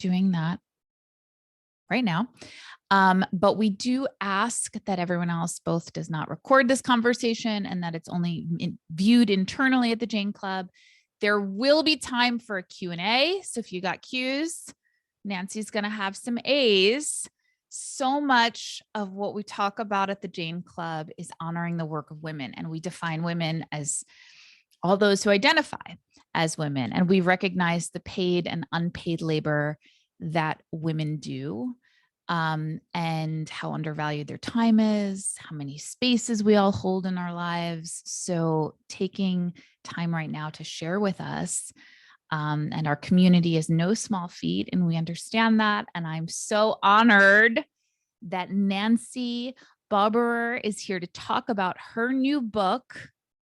doing that right now. But we do ask that everyone else both does not record this conversation and that it's only viewed internally at the Jane Club. There will be time for a Q&A. So if you got Q's, Nancy's going to have some A's. So much of what we talk about at the Jane Club is honoring the work of women. And we define women as all those who identify as women. And we recognize the paid and unpaid labor that women do. And how undervalued their time is, how many spaces we all hold in our lives. So taking time right now to share with us, and our community is no small feat, and we understand that. And I'm so honored that Nancy Balbirer is here to talk about her new book,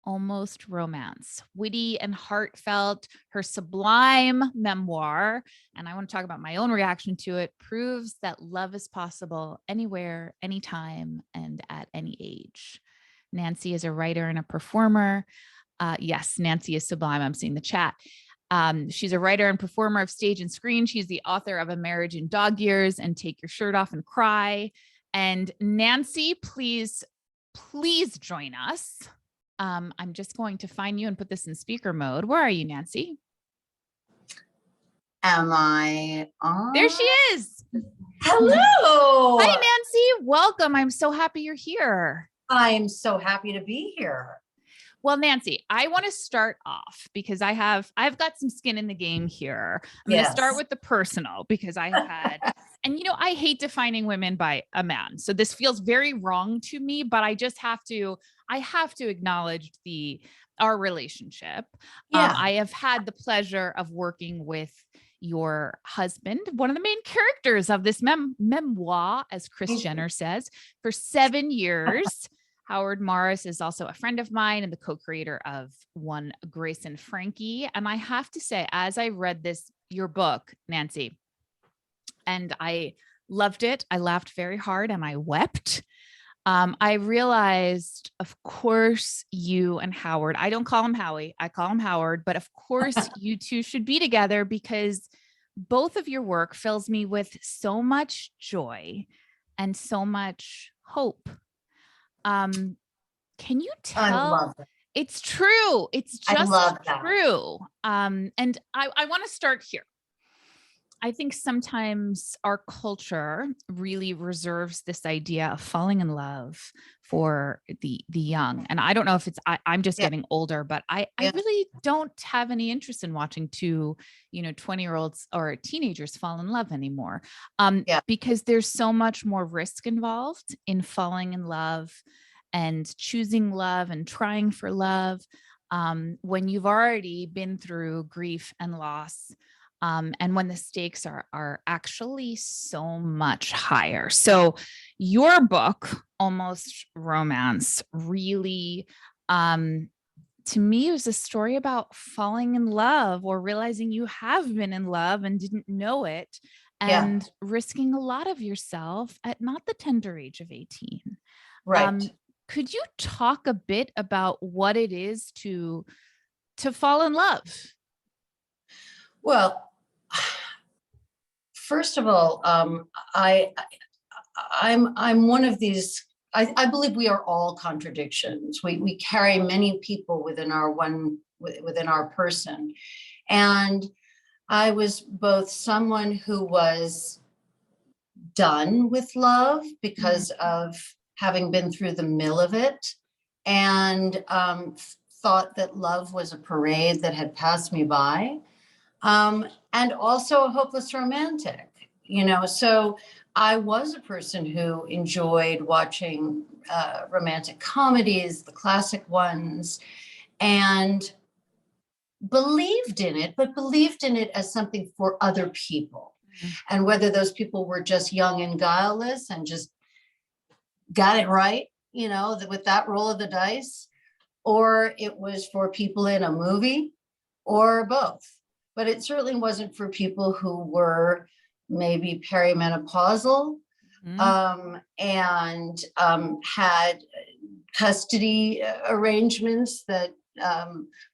Almost Romance, witty and heartfelt, her sublime memoir. And I want to talk about my own reaction to it, proves that love is possible anywhere, anytime, and at any age. Nancy is a writer and a performer. Yes, Nancy is sublime. I'm seeing the chat. She's a writer and performer of stage and screen. She's the author of A Marriage in Dog Years and Take Your Shirt Off and Cry. And Nancy, please join us. I'm just going to find you and put this in speaker mode. Where are you, Nancy? Am I on? There she is. Hello. Hi, Nancy. Welcome. I'm so happy you're here. I'm so happy to be here. Well, Nancy, I want to start off because I've got some skin in the game here. I'm going to start with the personal because I have had, and I hate defining women by a man. So this feels very wrong to me, but I have to acknowledge our relationship. Yeah. I have had the pleasure of working with your husband, one of the main characters of this memoir, as Kris Jenner says, for 7 years. Howard Morris is also a friend of mine and the co-creator of One Grace and Frankie. And I have to say, as I read your book, Nancy, and I loved it, I laughed very hard and I wept. I realized, of course, you and Howard, I don't call him Howie, I call him Howard, but of course you two should be together because both of your work fills me with so much joy and so much hope. Can you tell? I love it. It's true. It's just true. And I want to start here. I think sometimes our culture really reserves this idea of falling in love for the young. And I don't know if I'm just getting older, but I really don't have any interest in watching two, 20-year-olds or teenagers fall in love anymore. Because there's so much more risk involved in falling in love and choosing love and trying for love, when you've already been through grief and loss. And when the stakes are actually so much higher. So your book, Almost Romance, really, to me, it was a story about falling in love or realizing you have been in love and didn't know it, and risking a lot of yourself at not the tender age of 18. Right. Could you talk a bit about what it is to fall in love? Well, first of all, I'm one of these. I believe we are all contradictions. We carry many people within our person, and I was both someone who was done with love because of having been through the mill of it, and thought that love was a parade that had passed me by. And also a hopeless romantic, so I was a person who enjoyed watching romantic comedies, the classic ones, and believed in it as something for other people. And whether those people were just young and guileless and just got it right, with that roll of the dice, or it was for people in a movie, or both. But it certainly wasn't for people who were maybe perimenopausal, and had custody arrangements that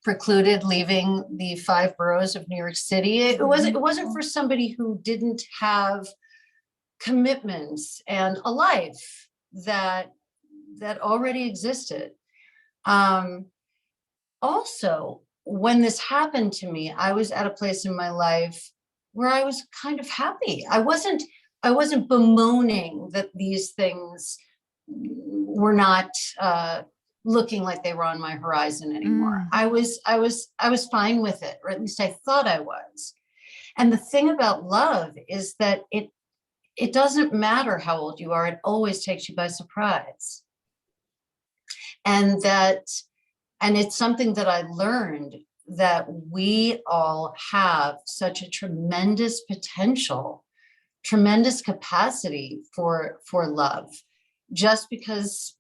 precluded leaving the 5 boroughs of New York City. It wasn't for somebody who didn't have commitments and a life that already existed. Also, when this happened to me, I was at a place in my life where I was kind of happy. I wasn't bemoaning that these things were not looking like they were on my horizon anymore. I was fine with it, or at least I thought I was. And the thing about love is that it doesn't matter how old you are, it always takes you by surprise. And it's something that I learned, that we all have such a tremendous potential, tremendous capacity for love. Just because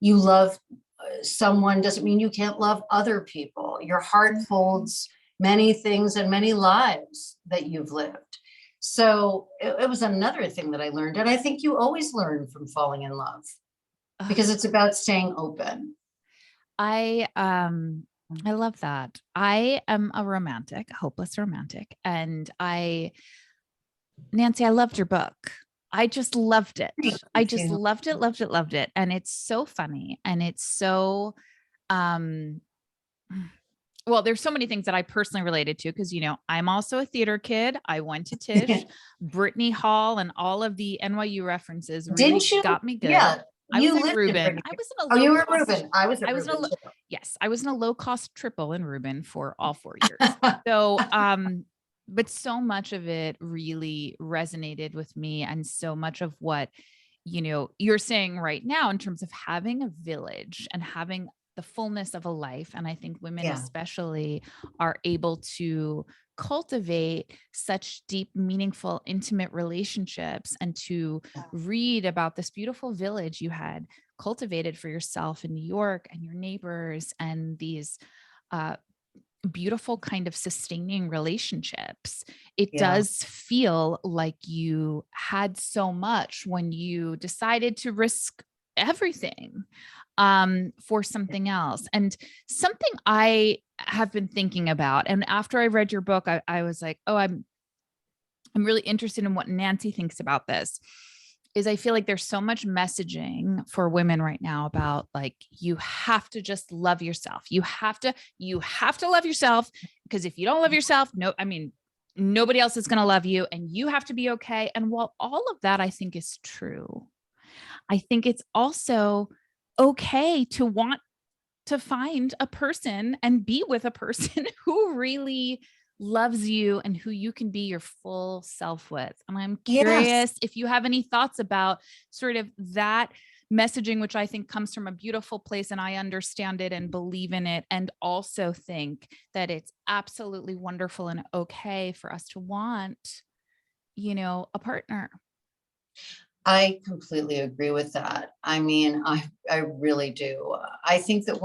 you love someone doesn't mean you can't love other people. Your heart holds many things and many lives that you've lived. So it was another thing that I learned. And I think you always learn from falling in love, because it's about staying open. I love that. I am a romantic, hopeless romantic. And Nancy, I loved your book. I just loved it. I just loved it, loved it, loved it. And it's so funny. And it's so, well, there's so many things that I personally related to, because, I'm also a theater kid. I went to Tisch, Brittany Hall, and all of the NYU references really got me good. Yeah. I was at Reuben. I was in a you were at Reuben. I was at Reuben. Yes, I was in a low-cost triple in Reuben for all 4 years. So, but so much of it really resonated with me, and so much of what, you're saying right now in terms of having a village and having the fullness of a life. And I think women especially are able to cultivate such deep, meaningful, intimate relationships, and to read about this beautiful village you had cultivated for yourself in New York, and your neighbors, and these beautiful kind of sustaining relationships. It does feel like you had so much when you decided to risk everything for something else. And something I have been thinking about, and after I read your book, I was like, oh, I'm really interested in what Nancy thinks about this. Is I feel like there's so much messaging for women right now about, like, you have to just love yourself. You have to love yourself, because if you don't love yourself, nobody else is going to love you, and you have to be okay. And while all of that I think is true, I think it's also okay to want to find a person and be with a person who really loves you and who you can be your full self with. And I'm curious if you have any thoughts about sort of that messaging, which I think comes from a beautiful place, and I understand it and believe in it, and also think that it's absolutely wonderful and okay for us to want, a partner. I completely agree with that. I mean, I really do. I think that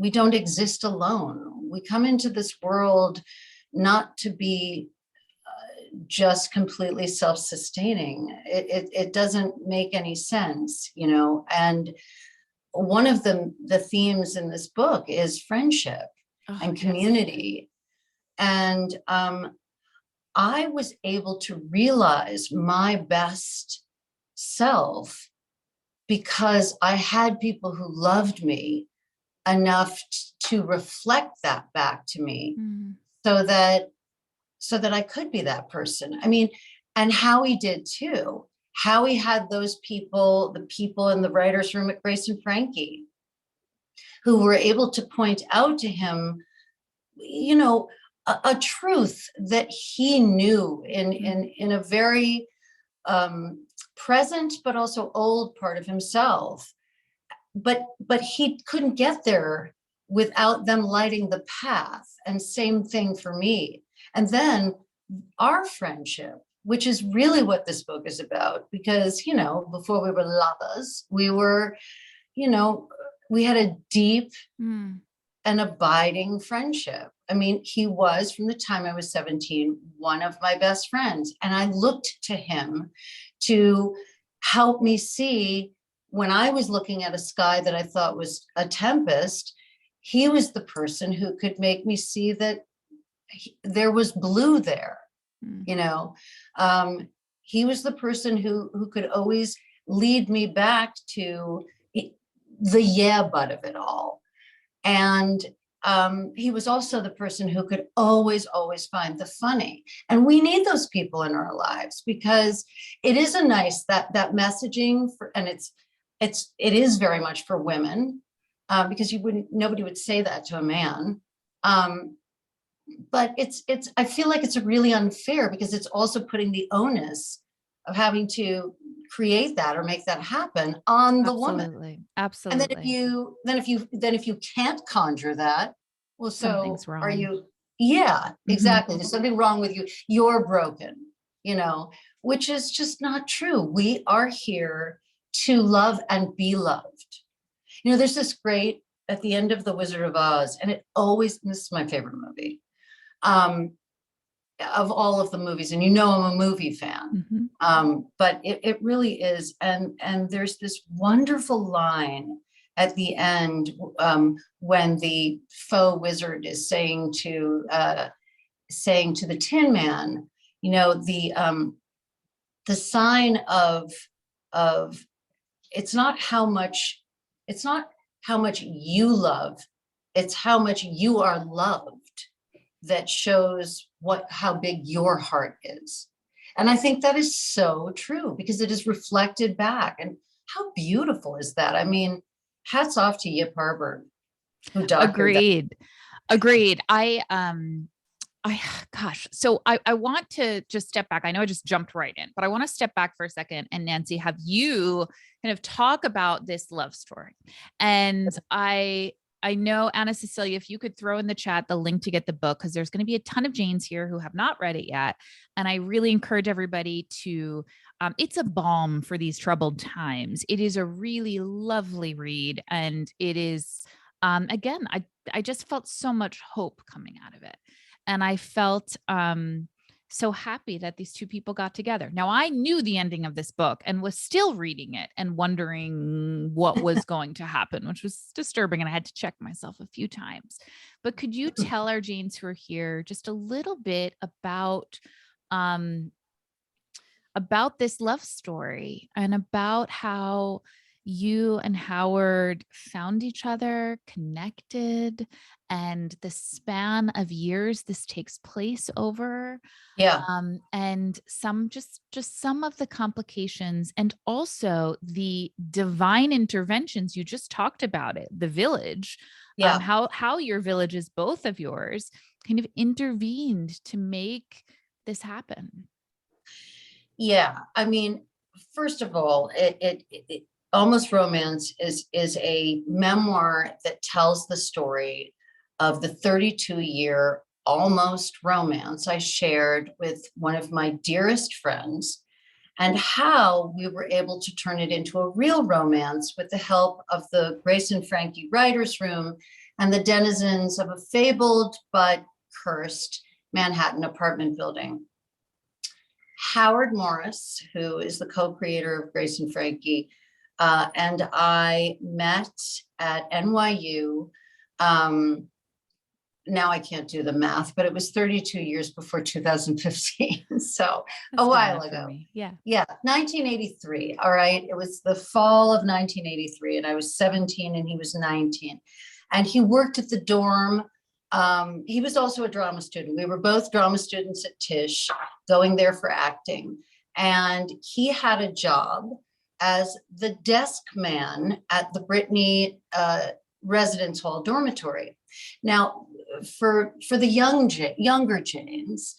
we don't exist alone. We come into this world not to be just completely self-sustaining. It doesn't make any sense, and one of the themes in this book is friendship and community. And I was able to realize my best self because I had people who loved me enough to reflect that back to me, so that I could be that person. I mean, and Howie did too. Howie had those people, the people in the writer's room at Grace and Frankie, who were able to point out to him, a truth that he knew in a very present but also old part of himself, but he couldn't get there without them lighting the path. And same thing for me. And then our friendship, which is really what this book is about, because before we were lovers, we were, we had a deep and abiding friendship. I mean, he was, from the time I was 17, one of my best friends. And I looked to him to help me see when I was looking at a sky that I thought was a tempest, he was the person who could make me see that there was blue there. You know, he was the person who could always lead me back to the yeah but of it all. And he was also the person who could always find the funny. And we need those people in our lives, because it is a nice that messaging for, and it is very much for women, because nobody would say that to a man. But I feel like it's really unfair, because it's also putting the onus of having to create that or make that happen on the woman. Absolutely. And then if you can't conjure that, well, so something's wrong. are you? Yeah, exactly. There's something wrong with you. You're broken, which is just not true. We are here to love and be loved. There's this great, at the end of The Wizard of Oz, and this is my favorite movie. Of all of the movies, and I'm a movie fan, but it really is. And there's this wonderful line at the end, when the faux wizard is saying to the Tin Man, the sign of it's not how much you love, it's how much you are loved that shows how big your heart is. And I think that is so true, because it is reflected back. And how beautiful is that? I mean, hats off to Yip Harburg, who doctored that. Agreed. Gosh, so I want to just step back. I know I just jumped right in, but I want to step back for a second, and Nancy, have you kind of talk about this love story. And I know, Anna Cecilia, if you could throw in the chat the link to get the book, because there's going to be a ton of Janes here who have not read it yet. And I really encourage everybody to, it's a balm for these troubled times. It is a really lovely read. And it is, again, I just felt so much hope coming out of it. And I felt so happy that these two people got together. Now, I knew the ending of this book and was still reading it and wondering what was going to happen, which was disturbing. And I had to check myself a few times. But could you tell our Janes who are here just a little bit about this love story, and about how you and Howard found each other, connected, and the span of years this takes place over? Yeah. And just some of the complications, and also the divine interventions. You just talked about it, the village, Yeah. How your villages, both of yours, kind of intervened to make this happen. Yeah. I mean, first of all, it Almost Romance is a memoir that tells the story of the 32-year almost romance I shared with one of my dearest friends, and how we were able to turn it into a real romance with the help of the Grace and Frankie Writers Room and the denizens of a fabled but cursed Manhattan apartment building. Howard Morris, who is the co-creator of Grace and Frankie, and I met at NYU. Now I can't do the math, but it was 32 years before 2015. So that's a while ago. Yeah. 1983. All right. It was the fall of 1983, and I was 17 and he was 19. And he worked at the dorm. He was also a drama student. We were both drama students at Tisch, going there for acting. And he had a job as the desk man at the Brittany Residence Hall dormitory. Now, for the younger Janes,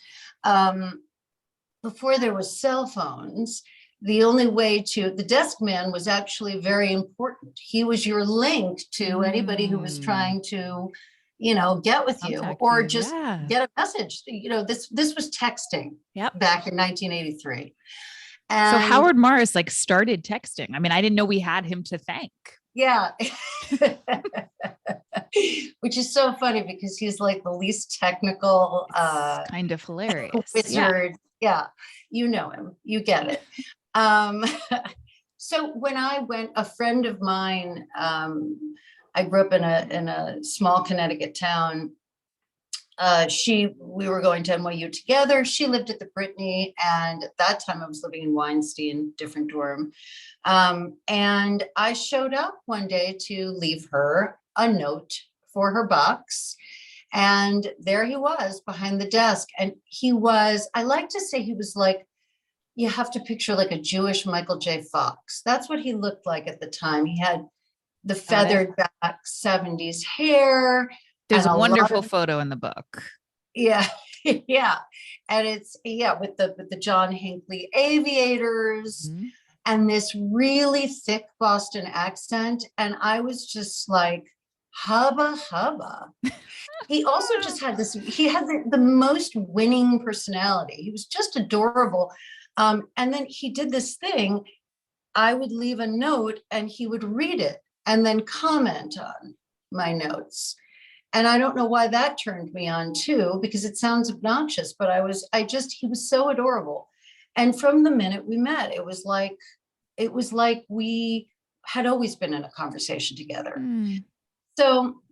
before there was cell phones, the only way the desk man was actually very important. He was your link to anybody who was trying to, get with you, or just get a message. This was texting back in 1983. And so Howard Morris started texting. I mean, I didn't know we had him to thank. Yeah. Which is so funny, because he's like the least technical kind of hilarious wizard. Yeah. You know him, you get it. So when I went, a friend of mine, I grew up in a small Connecticut town. We were going to NYU together. She lived at the Brittany, and at that time I was living in Weinstein, different dorm. And I showed up one day to leave her a note for her box. And there he was behind the desk. And he was, I like to say he was like, you have to picture like a Jewish Michael J. Fox. That's what he looked like at the time. He had the feathered back 70s hair. There's and a wonderful of, photo in the book. yeah, yeah. And it's, yeah, with the John Hinckley aviators Mm-hmm. and this really thick Boston accent. And I was just like, hubba hubba. He also just had this, he had the most winning personality. He was just adorable. And then he did this thing. I would leave a note and he would read it and then comment on my notes. And I don't know why that turned me on too, because it sounds obnoxious, but he was so adorable. And from the minute we met, it was like we had always been in a conversation together. Mm. So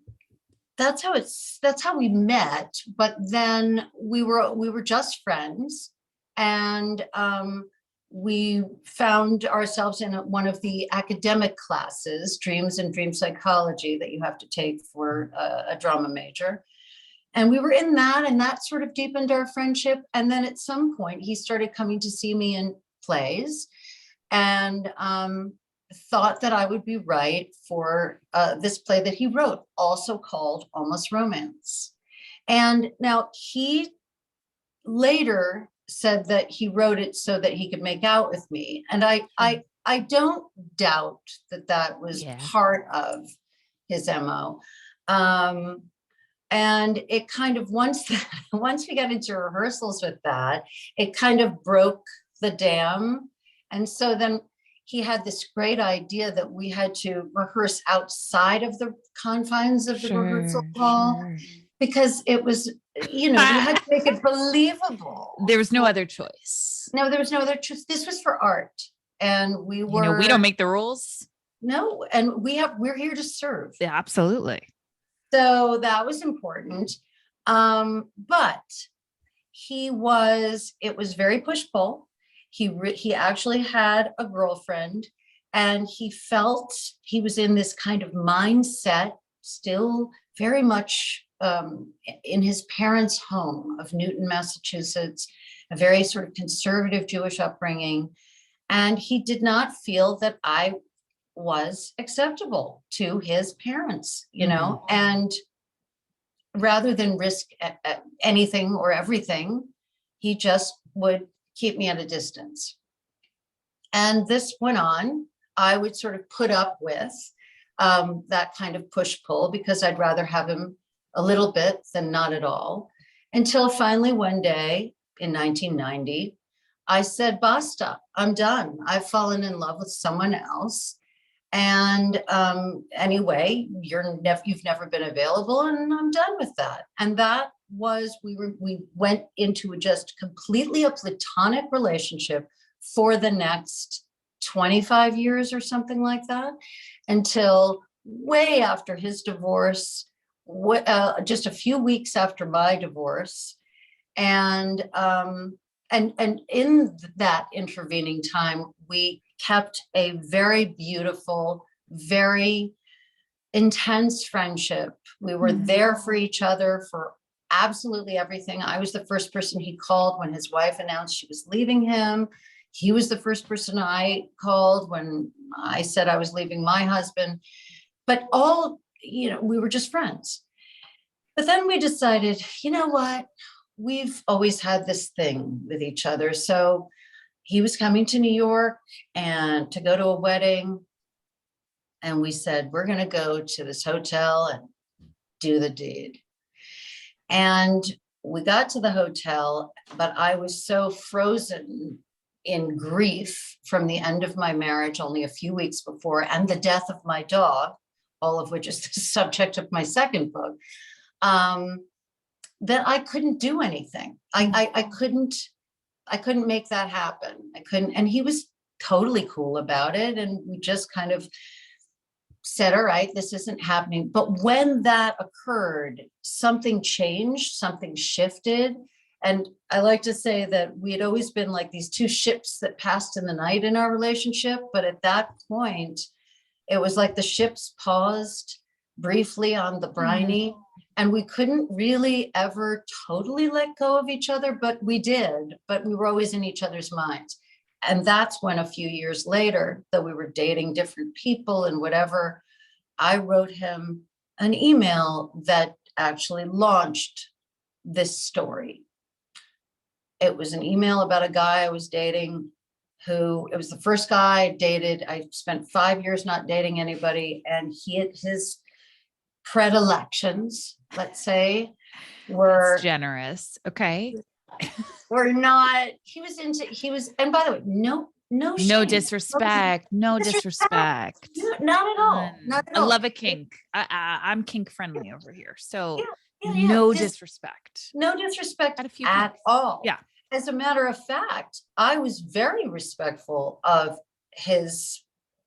that's how we met. But then we were just friends, and we found ourselves in one of the academic classes, dreams and dream psychology, that you have to take for a drama major. And we were in that, and that sort of deepened our friendship. And then at some point, he started coming to see me in plays, and thought that I would be right for this play that he wrote, also called Almost Romance. And now he later said that he wrote it so that he could make out with me. And I don't doubt that was part of his MO. And it kind of, once we got into rehearsals with that, it kind of broke the dam. And so then he had this great idea that we had to rehearse outside of the confines of the rehearsal hall, because it was, we had to make it believable. There was no other choice. No, there was no other choice. This was for art. And we don't make the rules. No, and we're here to serve. Yeah, absolutely. So that was important. But it was very push-pull. He actually had a girlfriend, and he felt he was in this kind of mindset, still very much in his parents' home of Newton, Massachusetts, a very sort of conservative Jewish upbringing. And he did not feel that I was acceptable to his parents, and rather than risk anything or everything, he just would keep me at a distance. And this went on. I would sort of put up with that kind of push-pull, because I'd rather have him a little bit than not at all, until finally one day in 1990, I said, basta, I'm done. I've fallen in love with someone else. And anyway, you've never been available, and I'm done with that. And that was, we went into just completely a platonic relationship for the next 25 years or something like that, until way after his divorce, just a few weeks after my divorce. And in that intervening time, we kept a very beautiful, very intense friendship. We were there for each other for absolutely everything. I was the first person he called when his wife announced she was leaving him. He was the first person I called when I said I was leaving my husband. But we were just friends. But then we decided, you know what? We've always had this thing with each other. So he was coming to New York and to go to a wedding. And we said, we're going to go to this hotel and do the deed. And we got to the hotel, but I was so frozen in grief from the end of my marriage only a few weeks before, and the death of my dog, all of which is the subject of my second book, that I couldn't do anything. I couldn't make that happen. I couldn't. And he was totally cool about it. And we just kind of said, all right, this isn't happening. But when that occurred, something changed, something shifted. And I like to say that we had always been like these two ships that passed in the night in our relationship. But at that point, it was like the ships paused briefly on the briny, and we couldn't really ever totally let go of each other, but we did, but we were always in each other's minds. And that's when a few years later, though we were dating different people and whatever, I wrote him an email that actually launched this story. It was an email about a guy I was dating who, it was the first guy I dated. I spent 5 years not dating anybody, and his predilections, let's say, were That's generous. Okay. were not, and by the way, no No shame. disrespect. No disrespect. Not at all. Not at I all. love a kink. I'm kink friendly over here. So Yeah. no disrespect. No disrespect Had a few at kinks. all. Yeah. As a matter of fact, I was very respectful of his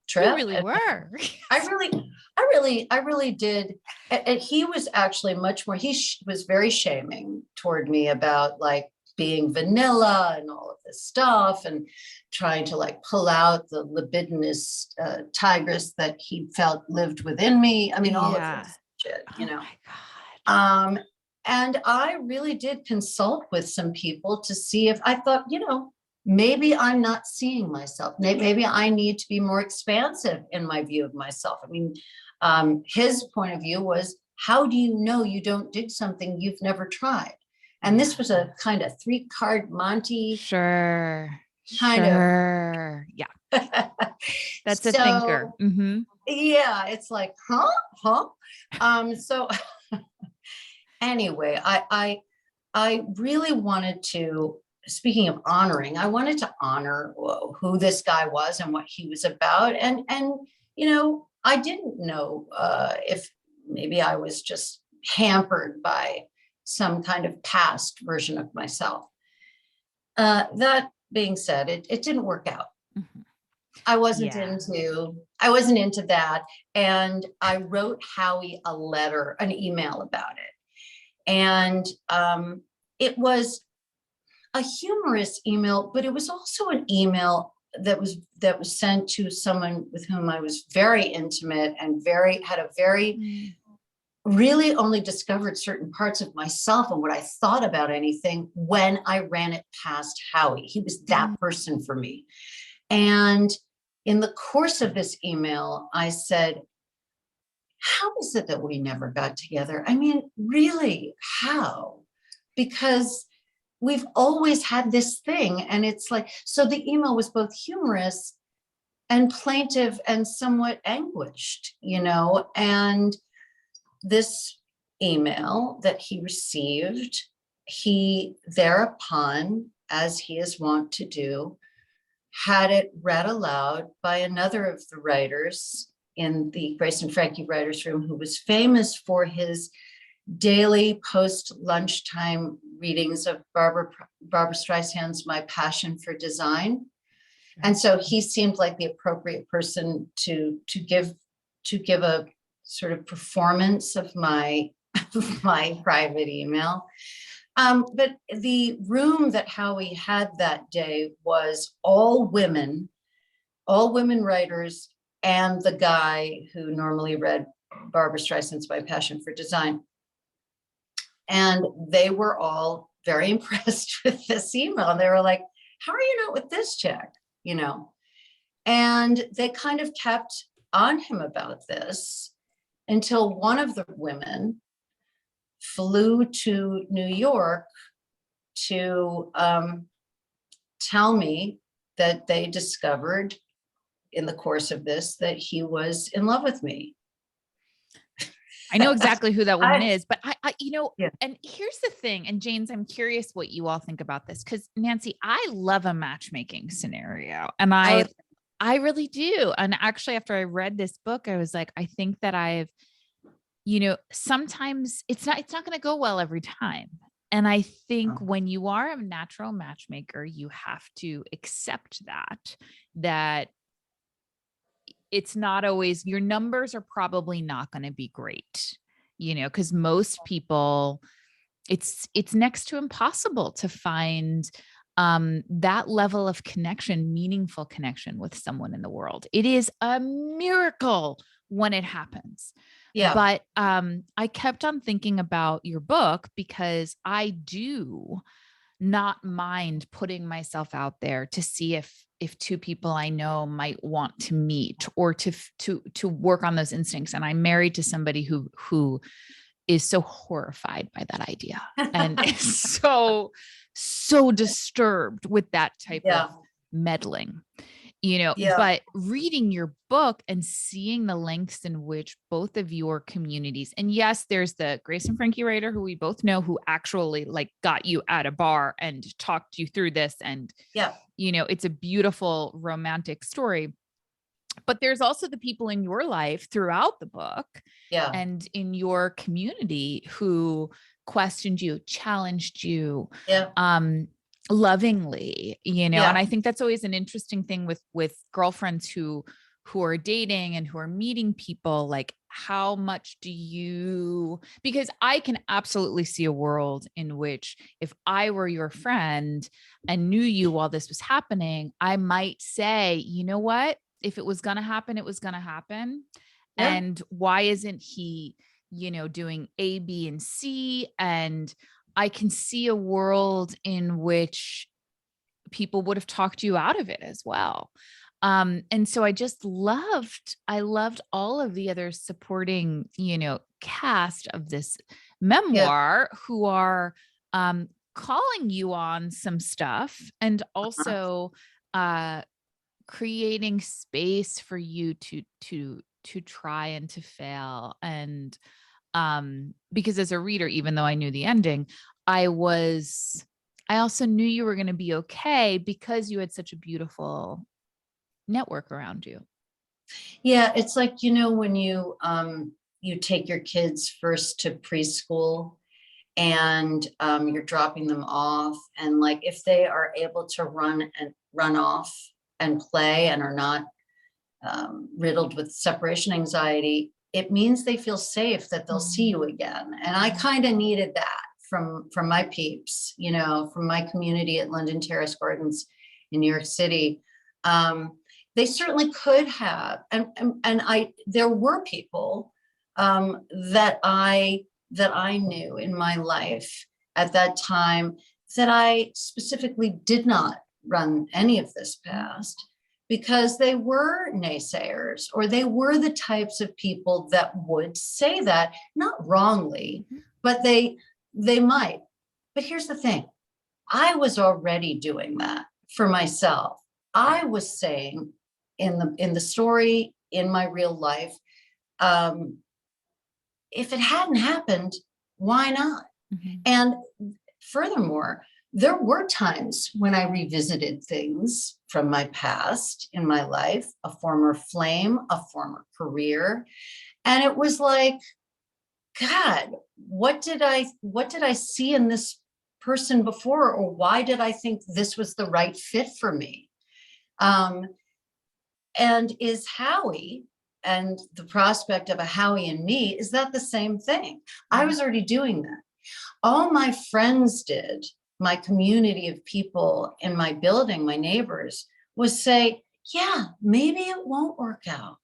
trip. You really were. I really did. And he was actually much more, was very shaming toward me about like being vanilla and all of this stuff, and trying to like pull out the libidinous tigress that he felt lived within me. I mean, all of this shit, you know. My God. And I really did consult with some people to see if I thought, you know, maybe I'm not seeing myself. Maybe I need to be more expansive in my view of myself. I mean, his point of view was, how do you know you don't dig something you've never tried? And this was a kind of 3-card Monty. Sure. Yeah. That's a thinker. Mm-hmm. Yeah. It's like, huh? So anyway, I really wanted to, speaking of honoring, I wanted to honor who this guy was and what he was about. And, you know, I didn't know if maybe I was just hampered by some kind of past version of myself. That being said, it didn't work out. Mm-hmm. I wasn't into that. And I wrote Howie an email about it. And it was a humorous email, but it was also an email that was sent to someone with whom I was very intimate and really only discovered certain parts of myself and what I thought about anything when I ran it past Howie. He was that person for me. And in the course of this email, I said, how is it that we never got together? I mean, really, how? Because we've always had this thing. And it's like, so the email was both humorous and plaintive and somewhat anguished, you know, and this email that he received, he thereupon, as he is wont to do, had it read aloud by another of the writers in the Grace and Frankie writers room, who was famous for his daily post-lunchtime readings of Barbara Streisand's My Passion for Design. And so he seemed like the appropriate person to give a sort of performance of my private email. But the room that Howie had that day was all women writers, and the guy who normally read Barbara Streisand's My Passion for Design. And they were all very impressed with this email. They were like, how are you not with this chick? You know, and they kind of kept on him about this until one of the women flew to New York to tell me that they discovered in the course of this that he was in love with me. I know exactly who that woman is, but I Yeah. And here's the thing. And James, I'm curious what you all think about this, because Nancy, I love a matchmaking scenario, and I really do. And actually, after I read this book, I was like, I think that sometimes it's not going to go well every time. And I think Oh, when you are a natural matchmaker, you have to accept that it's not always, your numbers are probably not going to be great, because most people, it's next to impossible to find that level of connection, meaningful connection with someone in the world. It is a miracle when it happens. yeah, But I kept on thinking about your book because I do not mind putting myself out there to see if two people I know might want to meet, or to work on those instincts. And I'm married to somebody who is so horrified by that idea and is so disturbed with that type yeah, of meddling, yeah, but reading your book and seeing the lengths in which both of your communities, and yes, there's the Grace and Frankie writer who we both know, who actually like got you at a bar and talked you through this. And, yeah, it's a beautiful romantic story. But there's also the people in your life throughout the book yeah, and in your community who questioned you, challenged you, yeah, lovingly, and yeah, I think that's always an interesting thing with girlfriends who are dating and who are meeting people. Like, how much do you, because I can absolutely see a world in which if I were your friend and knew you while this was happening, I might say, you know what? If it was going to happen, it was going to happen. yeah, And why isn't he, doing A, B, and C? And I can see a world in which people would have talked you out of it as well. And so I loved all of the other supporting, cast of this yeah, memoir who are calling you on some stuff, and uh-huh, also uh, creating space for you to try and to fail. And because as a reader, even though I knew the ending, I also knew you were going to be okay because you had such a beautiful network around you. yeah. It's like, when you take your kids first to preschool, and you're dropping them off, and like if they are able to run off and play and are not riddled with separation anxiety, it means they feel safe that they'll see you again. And I kind of needed that from my peeps, from my community at London Terrace Gardens in New York City. They certainly could have, and I there were people that I knew in my life at that time that I specifically did not run any of this past, because they were naysayers, or they were the types of people that would say that, not wrongly, but they might. But here's the thing, I was already doing that for myself. I was saying in the story, in my real life, um, if it hadn't happened, why not? Mhm. And furthermore, there were times when I revisited things from my past in my life, a former flame, a former career, and it was like, God, what did I see in this person before, or why did I think this was the right fit for me? Um, and is Howie and the prospect of a Howie and me, is that the same thing? I was already doing that. All my friends did, my community of people in my building, my neighbors, was say, yeah, maybe it won't work out.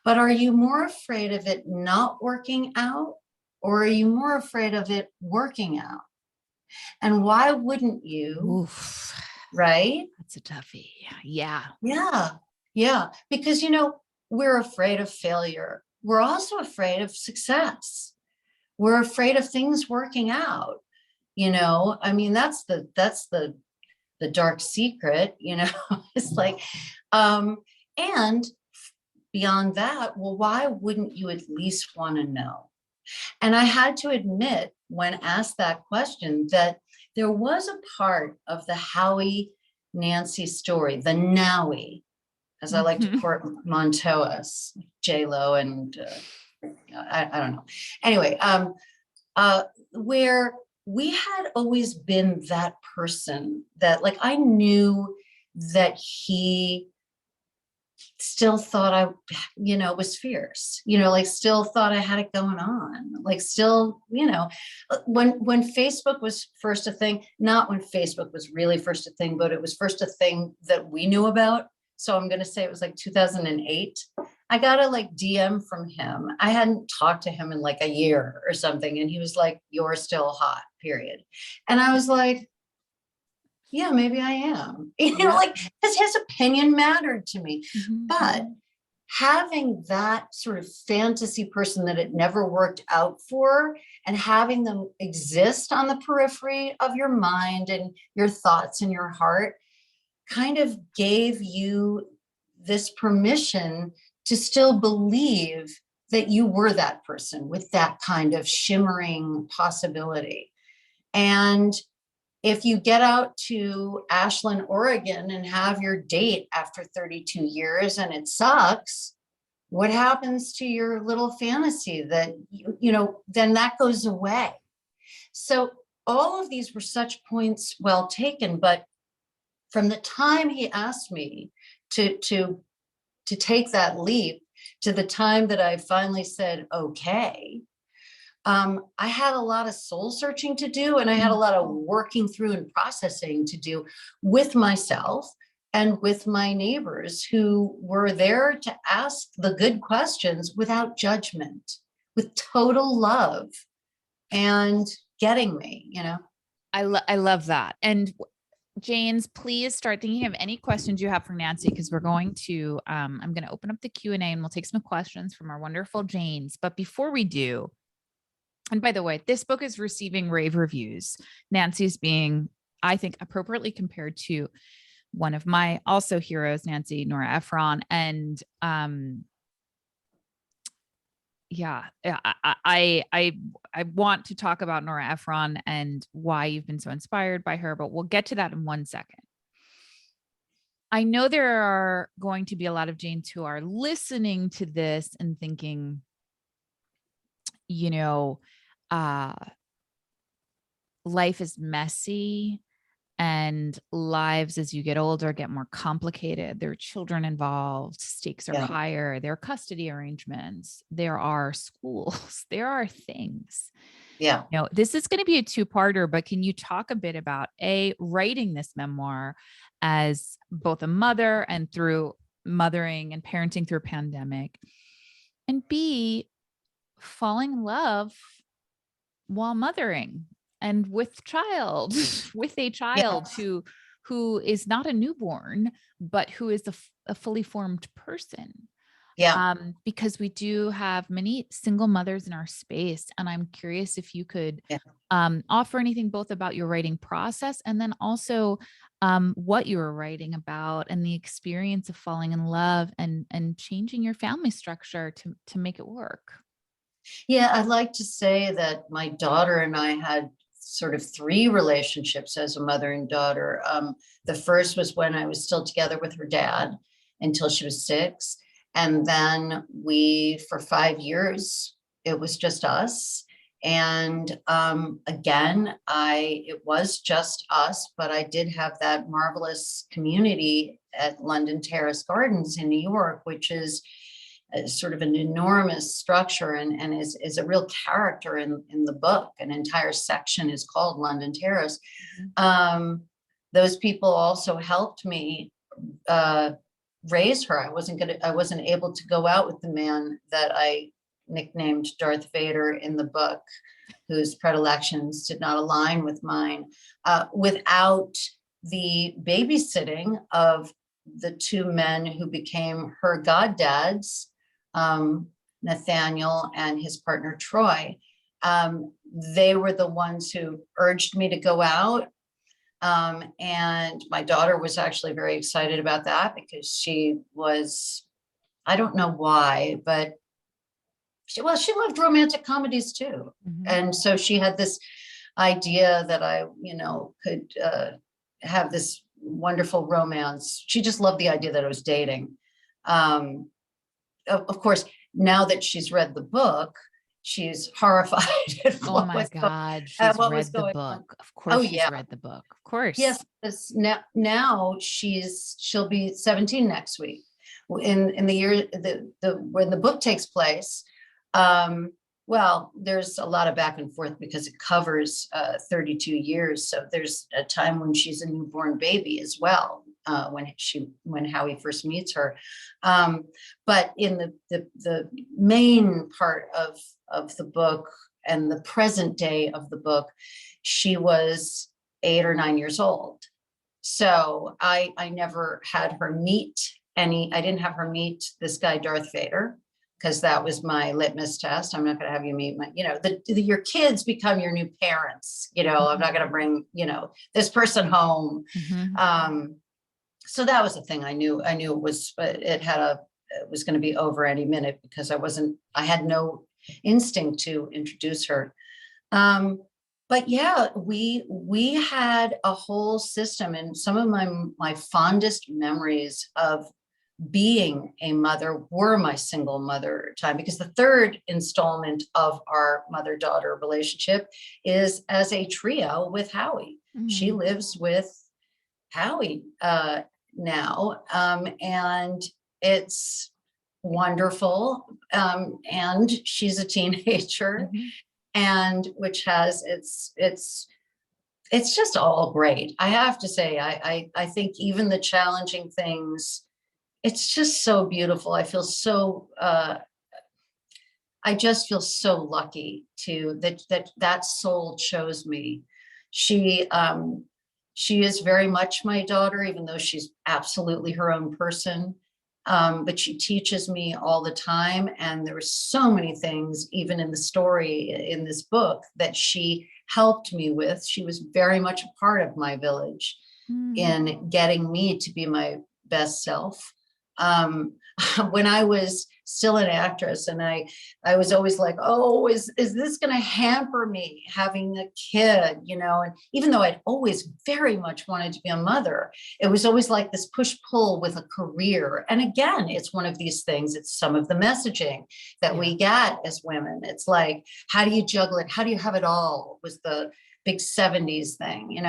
But are you more afraid of it not working out? Or are you more afraid of it working out? And why wouldn't you? Oof, Right? that's a toughie. Yeah. Yeah. Yeah. Because, we're afraid of failure. We're also afraid of success. We're afraid of things working out. I mean, that's the dark secret. It's like, and beyond that, well, why wouldn't you at least want to know? And I had to admit, when asked that question, that there was a part of the Howie Nancy story, the Nowie, as I like to Mhm. portmanteau us, J Lo, and I don't know. Anyway, where we had always been that person that, like, I knew that he still thought I, was fierce, like still thought I had it going on, like still, when Facebook was first a thing, not when Facebook was really first a thing, but it was first a thing that we knew about. So I'm going to say it was like 2008. I got a like DM from him. I hadn't talked to him in like a year or something. And he was like, "You're still hot, period." And I was like, yeah, maybe I am, Yeah. like, because his opinion mattered to me. Mhm. But having that sort of fantasy person that it never worked out for, and having them exist on the periphery of your mind and your thoughts and your heart kind of gave you this permission to still believe that you were that person with that kind of shimmering possibility. And if you get out to Ashland, Oregon and have your date after 32 years and it sucks, what happens to your little fantasy that, then that goes away. So all of these were such points well taken, but from the time he asked me to take that leap to the time that I finally said, okay, I had a lot of soul searching to do, and I had a lot of working through and processing to do with myself and with my neighbors who were there to ask the good questions without judgment, with total love and getting me. I love that. And Janes, please start thinking of any questions you have for Nancy, because we're going to, I'm going to open up the Q&A and we'll take some questions from our wonderful Janes. But before we do, and by the way, this book is receiving rave reviews. Nancy's being, I think, appropriately compared to one of my also heroes, Nancy, Nora Ephron. And yeah, I want to talk about Nora Ephron and why you've been so inspired by her, but we'll get to that in 1 second. I know there are going to be a lot of Janes who are listening to this and thinking, uh, life is messy and lives as you get older get more complicated. There are children involved, stakes are higher, there are custody arrangements, there are schools, there are things. Yeah. This is going to be a two-parter, but can you talk a bit about writing this memoir as both a mother and through mothering and parenting through a pandemic, and B, falling in love while mothering and with with a child who is not a newborn, but who is a fully formed person. Yeah. Because we do have many single mothers in our space. And I'm curious if you could offer anything both about your writing process and then also what you were writing about and the experience of falling in love and changing your family structure to make it work. Yeah, I'd like to say that my daughter and I had sort of three relationships as a mother and daughter. The first was when I was still together with her dad until she was 6. And then for 5 years, it was just us. And again, it was just us, but I did have that marvelous community at London Terrace Gardens in New York, which is sort of an enormous structure and is a real character in the book. An entire section is called London Terrace. Those people also helped me raise her. I wasn't able to go out with the man that I nicknamed Darth Vader in the book, whose predilections did not align with mine, without the babysitting of the two men who became her goddads, Nathaniel and his partner Troy. They were the ones who urged me to go out. And my daughter was actually very excited about that because she was, I don't know why, but she loved romantic comedies too. Mm-hmm. And so she had this idea that I, could have this wonderful romance. She just loved the idea that I was dating. Of course, now that she's read the book she's horrified at Oh my God. She's what was read the going on. book. Of Oh course she's yeah. read the book. Of course. Yes, now she'll be 17 next week. In the year when the book takes place, well, there's a lot of back and forth because it covers 32 years. So there's a time when she's a newborn baby as well, when Howie first meets her. But in the main part of the book and the present day of the book, she was 8 or 9 years old. So I never had her meet I didn't have her meet this guy, Darth Vader, because that was my litmus test. I'm not going to have you meet your kids become your new parents. I'm not going to bring, this person home. Mm-hmm. So that was the thing. I knew it was going to be over any minute because I had no instinct to introduce her. But yeah, we had a whole system, and some of my fondest memories of being a mother were my single mother time, because the third installment of our mother-daughter relationship is as a trio with Howie. Mm-hmm. She lives with Howie now, and it's wonderful. And she's a teenager. Mm-hmm. And which has it's just all great. I have to say, I think even the challenging things, it's just so beautiful. I feel so I just feel so lucky that soul chose me. She is very much my daughter, even though she's absolutely her own person. But she teaches me all the time. And there were so many things, even in the story in this book, that she helped me with. She was very much a part of my village in getting me to be my best self. When I was still an actress, and I was always like, oh, is this going to hamper me having a kid, and even though I'd always very much wanted to be a mother, it was always like this push-pull with a career. And again, it's one of these things, it's some of the messaging that we get as women. It's like, how do you juggle it? How do you have it all? Was the big 70s thing,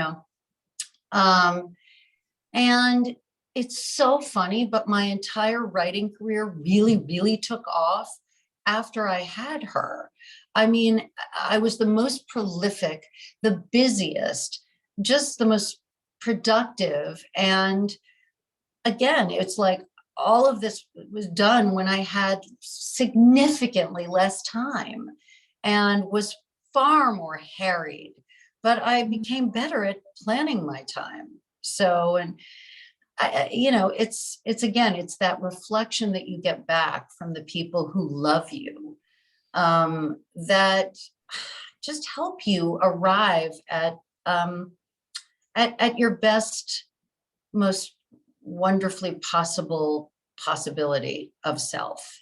and it's so funny, but my entire writing career really, really took off after I had her. I mean, I was the most prolific, the busiest, just the most productive. And again, it's like all of this was done when I had significantly less time and was far more harried, but I became better at planning my time. So, and it's that reflection that you get back from the people who love you, that just help you arrive at your best, most wonderfully possibility of self.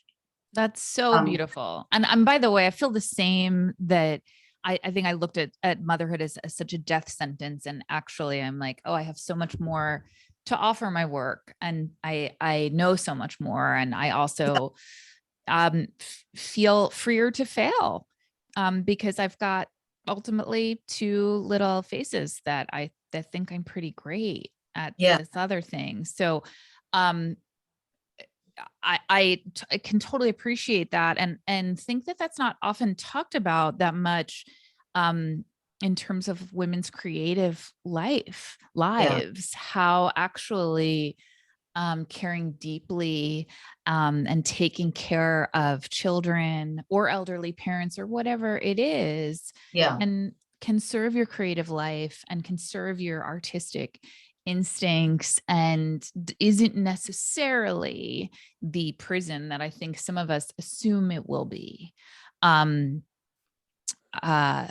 That's so beautiful. And by the way, I feel the same, that I think I looked at motherhood as such a death sentence. And actually I'm like, oh, I have so much more to offer my work. And I know so much more. And I also feel freer to fail, because I've got ultimately two little faces that think I'm pretty great at this other thing. So I can totally appreciate that, and think that that's not often talked about that much, in terms of women's creative lives, how actually caring deeply and taking care of children or elderly parents or whatever it is, and can serve your creative life and can serve your artistic instincts, and isn't necessarily the prison that I think some of us assume it will be.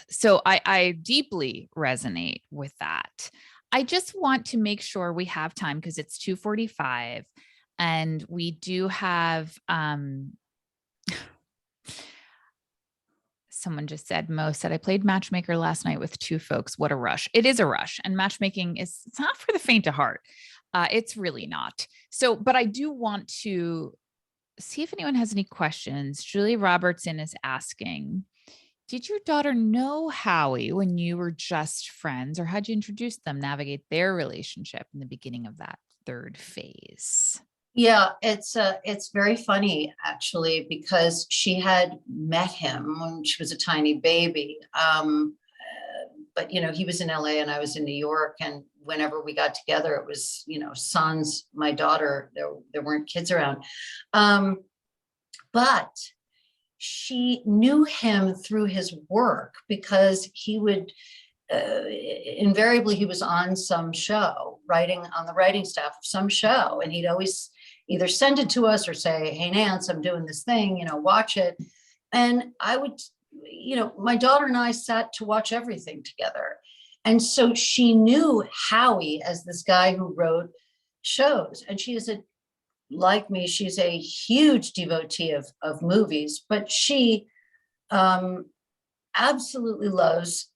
So I deeply resonate with that. I just want to make sure we have time, because it's 2:45 and we do have, someone just said, Mo said, I played matchmaker last night with two folks. What a rush. It is a rush, and matchmaking it's not for the faint of heart. It's really not. So, but I do want to see if anyone has any questions. Julie Robertson is asking, Did your daughter know Howie when you were just friends, or how'd you introduce them, navigate their relationship in the beginning of that third phase? Yeah, it's very funny actually, because she had met him when she was a tiny baby. But he was in LA and I was in New York, and whenever we got together, it was, sans my daughter. There weren't kids around. But she knew him through his work, because he would invariably, he was on some show, writing on the writing staff of some show, and he'd always either send it to us or say, "Hey Nance, I'm doing this thing, watch it." And I would, my daughter and I sat to watch everything together. And so she knew Howie as this guy who wrote shows. And she is like me, she's a huge devotee of movies, but she absolutely loves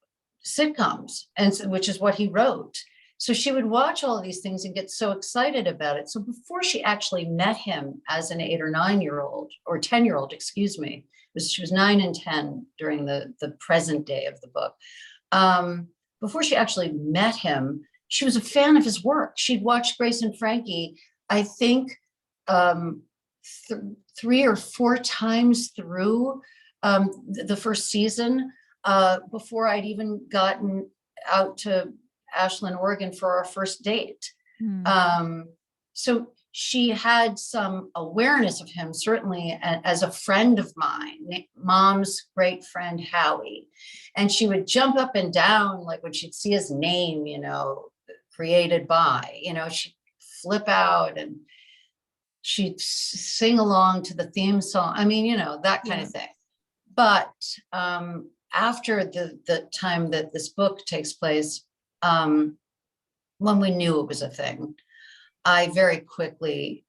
sitcoms, which is what he wrote. So she would watch all of these things and get so excited about it. So before she actually met him as an 8 or 9-year-old, or 10-year-old, excuse me, she was 9 and 10 during the present day of the book. Before she actually met him, she was a fan of his work. She'd watched Grace and Frankie, I think, 3 or 4 times through the first season, before I'd even gotten out to Ashland, Oregon for our first date. So she had some awareness of him, certainly as a friend of mine, Mom's great friend, Howie. And she would jump up and down, like when she'd see his name, created by, she'd flip out and she'd sing along to the theme song. I mean, that kind of thing. But after the time that this book takes place, when we knew it was a thing, I very quickly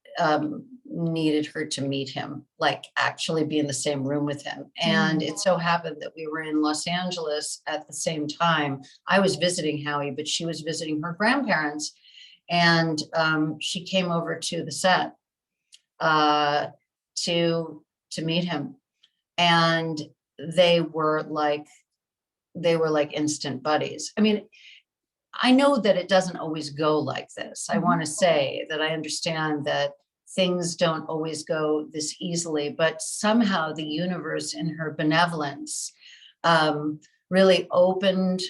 needed her to meet him, like actually be in the same room with him. And it so happened that we were in Los Angeles at the same time. I was visiting Howie, but she was visiting her grandparents. And she came over to the set to meet him. And they were like instant buddies. I mean, I know that it doesn't always go like this. I want to say that I understand that things don't always go this easily, but somehow the universe, in her benevolence, really opened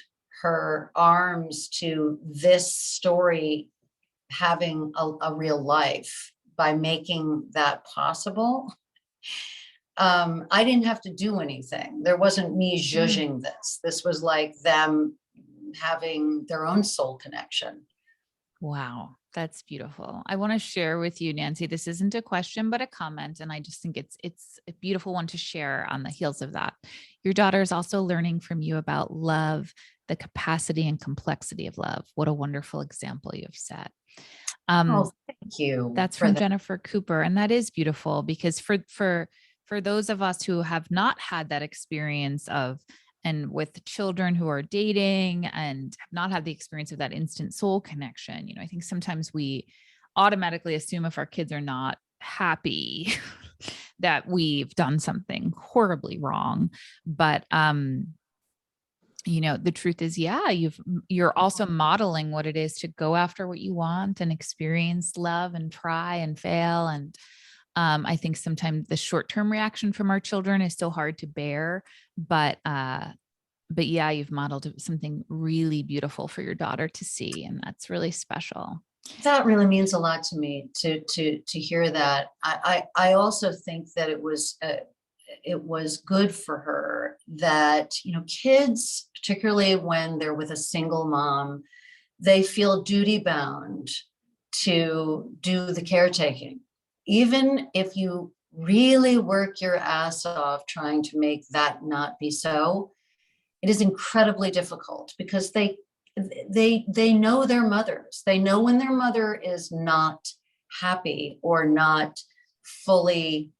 her arms to this story having a real life by making that possible. I didn't have to do anything. There wasn't me judging this. This was like them having their own soul connection. Wow, that's beautiful. I want to share with you, Nancy, this isn't a question, but a comment. And I just think it's a beautiful one to share on the heels of that. Your daughter is also learning from you about love, the capacity and complexity of love. What a wonderful example you've set. Oh, thank you. That's from Jennifer Cooper. And that is beautiful, because for those of us who have not had that experience of, and with children who are dating and have not had the experience of that instant soul connection, I think sometimes we automatically assume if our kids are not happy that we've done something horribly wrong. But, the truth is, you're also modeling what it is to go after what you want and experience love and try and fail. And I think sometimes the short-term reaction from our children is so hard to bear, but yeah, you've modeled something really beautiful for your daughter to see. And that's really special. That really means a lot to me to hear that. I also think that it was good for her that, kids, particularly when they're with a single mom, they feel duty bound to do the caretaking. Even if you really work your ass off trying to make that not be so, it is incredibly difficult, because they know their mothers. They know when their mother is not happy or not fully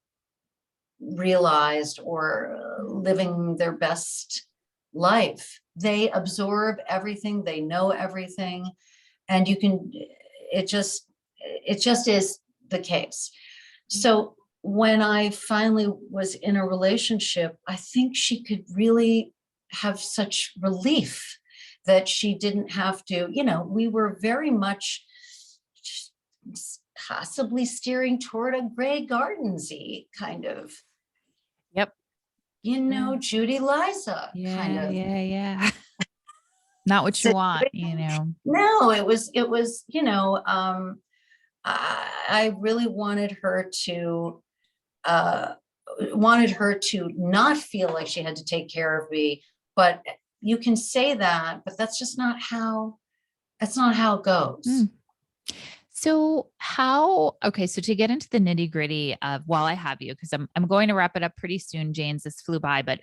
realized or living their best life. They absorb everything, they know everything, and it just is the case. So when I finally was in a relationship, I think she could really have such relief that she didn't have to, we were very much possibly steering toward a Grey Gardens-y kind of, Yep. Judy Liza kind of. Yeah. Not what you want, No, it was, I really wanted her to not feel like she had to take care of me, but you can say that, but that's just not how it goes. So so to get into the nitty gritty of, while I have you, because I'm going to wrap it up pretty soon, James, this flew by, but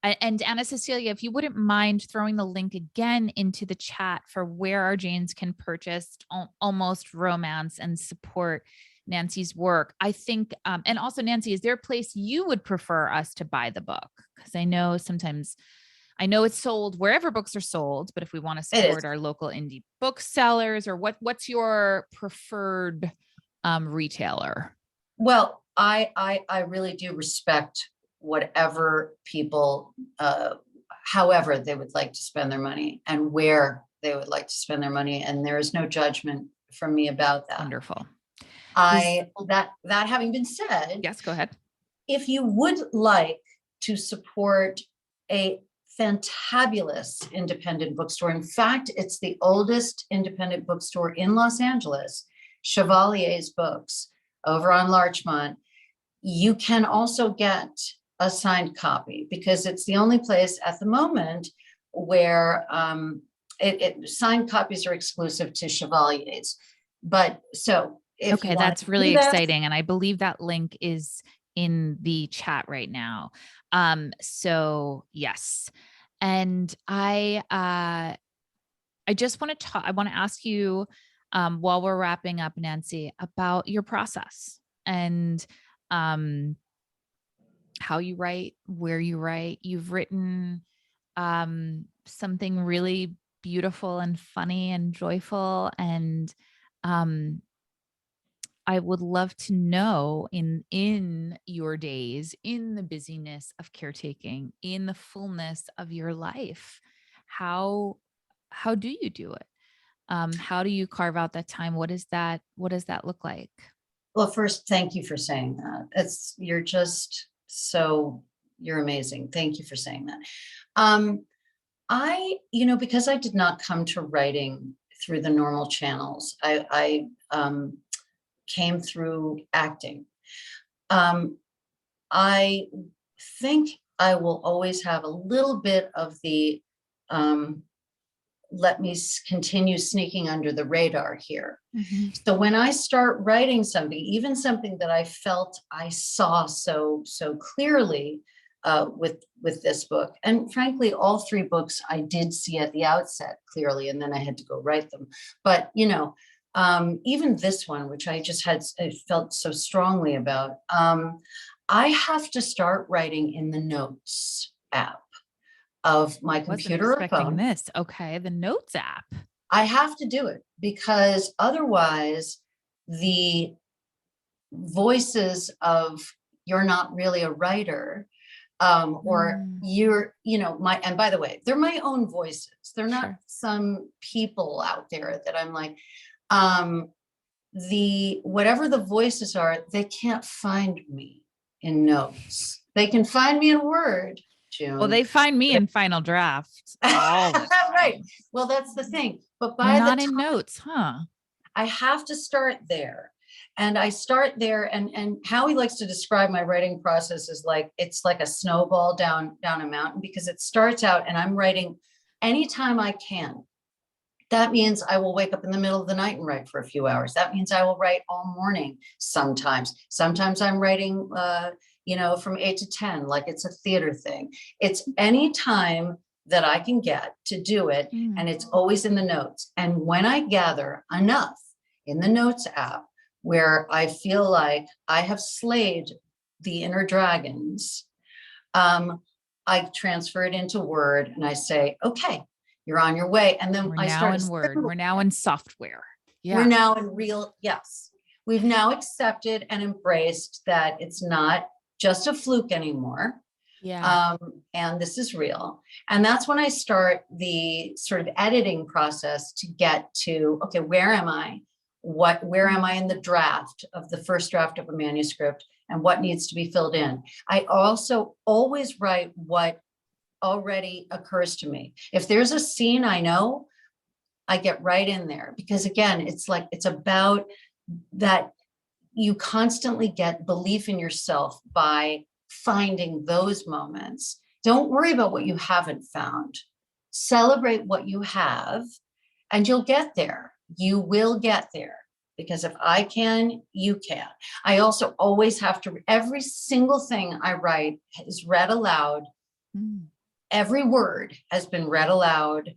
and Anna Cecilia, if you wouldn't mind throwing the link again into the chat for where our Janes can purchase Almost Romance and support Nancy's work. I think, and also Nancy, is there a place you would prefer us to buy the book? Because I know it's sold wherever books are sold, but if we want to support our local indie booksellers, or what's your preferred retailer? Well, I really do respect whatever people, however they would like to spend their money and where they would like to spend their money. And there is no judgment from me about that. Wonderful. That having been said, yes, go ahead. If you would like to support a fantabulous independent bookstore, in fact, it's the oldest independent bookstore in Los Angeles, Chevalier's Books over on Larchmont, you can also get a signed copy, because it's the only place at the moment where signed copies are exclusive to Chevalier's. But so okay, that's really exciting. And I believe that link is in the chat right now. So yes. And I just want to talk, I want to ask you, while we're wrapping up, Nancy, about your process and, how you write, where you write. You've written, something really beautiful and funny and joyful. And, I would love to know, in your days, in the busyness of caretaking, in the fullness of your life, how do you do it? How do you carve out that time? What does that look like? Well, first, thank you for saying that. You're amazing. Thank you for saying that. Because I did not come to writing through the normal channels, I came through acting. I think I will always have a little bit of the let me continue sneaking under the radar here. Mm-hmm. So when I start writing something, even something that I felt I saw so clearly with this book, and frankly, all three books I did see at the outset clearly, and then I had to go write them. But even this one, which I felt so strongly about, I have to start writing in the notes app of my computer or phone. This. Okay, the notes app. I have to do it, because otherwise the voices of "you're not really a writer," or and by the way, they're my own voices. They're not some people out there that I'm like, whatever the voices are, they can't find me in notes. They can find me in Word, June. Well, they find me in Final Draft. Right. Well, that's the thing. But not in notes, huh? I have to start there. And I start there, and Howie likes to describe my writing process as it's like a snowball down a mountain, because it starts out and I'm writing anytime I can. That means I will wake up in the middle of the night and write for a few hours. That means I will write all morning sometimes. Sometimes I'm writing, from 8 to 10, like it's a theater thing. It's any time that I can get to do it, and it's always in the notes. And when I gather enough in the notes app where I feel like I have slayed the inner dragons, I transfer it into Word and I say, okay, you're on your way. And then We're now in software. Yeah. We're now in real, yes. we've now accepted and embraced that it's not just a fluke anymore. Yeah. And this is real. And that's when I start the sort of editing process to get to, okay, where am I? Where am I in the draft of the first draft of a manuscript, and what needs to be filled in? I also always write what already occurs to me. If there's a scene I know, I get right in there, because again, it's about that you constantly get belief in yourself by finding those moments. Don't worry about what you haven't found. Celebrate what you have, and you'll get there. You will get there, because if I can, you can. I also always have to, every single thing I write is read aloud. Mm. Every word has been read aloud.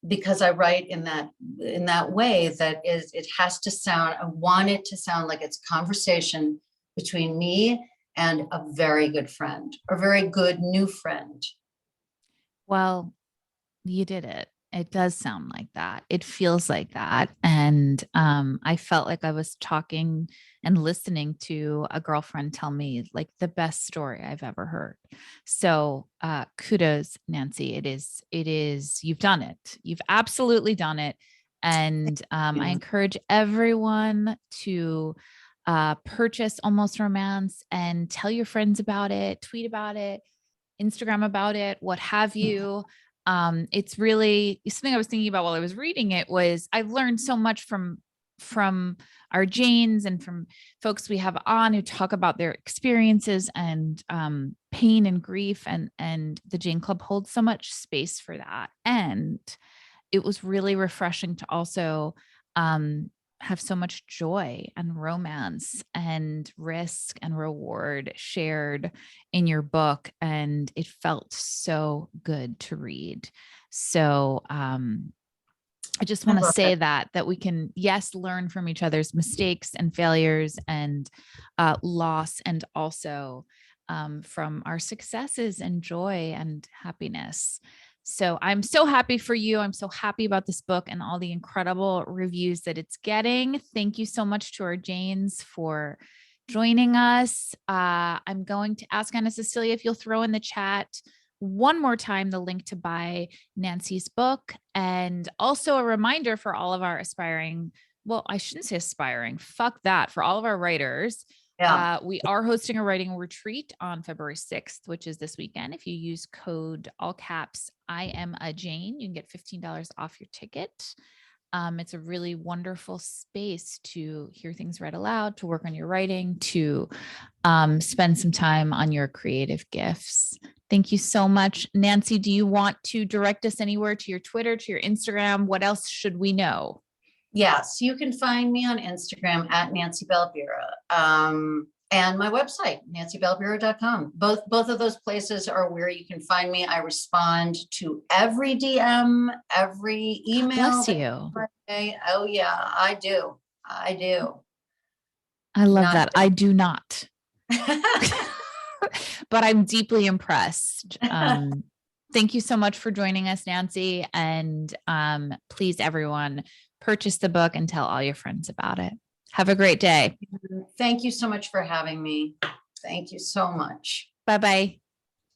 Because I write in that way that it has to sound, I want it to sound like it's a conversation between me and a very good friend, or very good new friend. Well, you did it. It does sound like that. It feels like that. And I felt like I was talking and listening to a girlfriend tell me like the best story I've ever heard. So kudos, Nancy. It is, you've done it. You've absolutely done it. And I encourage everyone to purchase Almost Romance and tell your friends about it, tweet about it, Instagram about it, what have you. It's really something I was thinking about while I was reading it. Was I've learned so much from our Janes and from folks we have on who talk about their experiences and pain and grief, and the Jane Club holds so much space for that. And it was really refreshing to also have so much joy and romance and risk and reward shared in your book. And it felt so good to read. So I just want to say that we can, yes, learn from each other's mistakes and failures and loss, and also from our successes and joy and happiness. So I'm so happy for you. I'm so happy about this book and all the incredible reviews that it's getting. Thank you so much to our Janes for joining us. I'm going to ask Anna Cecilia if you'll throw in the chat one more time the link to buy Nancy's book, and also a reminder for all of our aspiring, well, I shouldn't say aspiring, fuck that, for all of our writers. Yeah. We are hosting a writing retreat on February 6th, which is this weekend. If you use code all caps I am a Jane, you can get $15 off your ticket. It's a really wonderful space to hear things read aloud, to work on your writing, to spend some time on your creative gifts. Thank you so much. Nancy, do you want to direct us anywhere, to your Twitter, to your Instagram? What else should we know? Yes, you can find me on Instagram at Nancy Balbirer, and my website, nancybalbirer.com. Both of those places are where you can find me. I respond to every DM, every email. Bless you. Oh yeah, I do. I do. I love Not that. I do not, but I'm deeply impressed. Thank you so much for joining us, Nancy. And please, everyone, purchase the book and tell all your friends about it. Have a great day. Thank you so much for having me. Thank you so much. Bye-bye.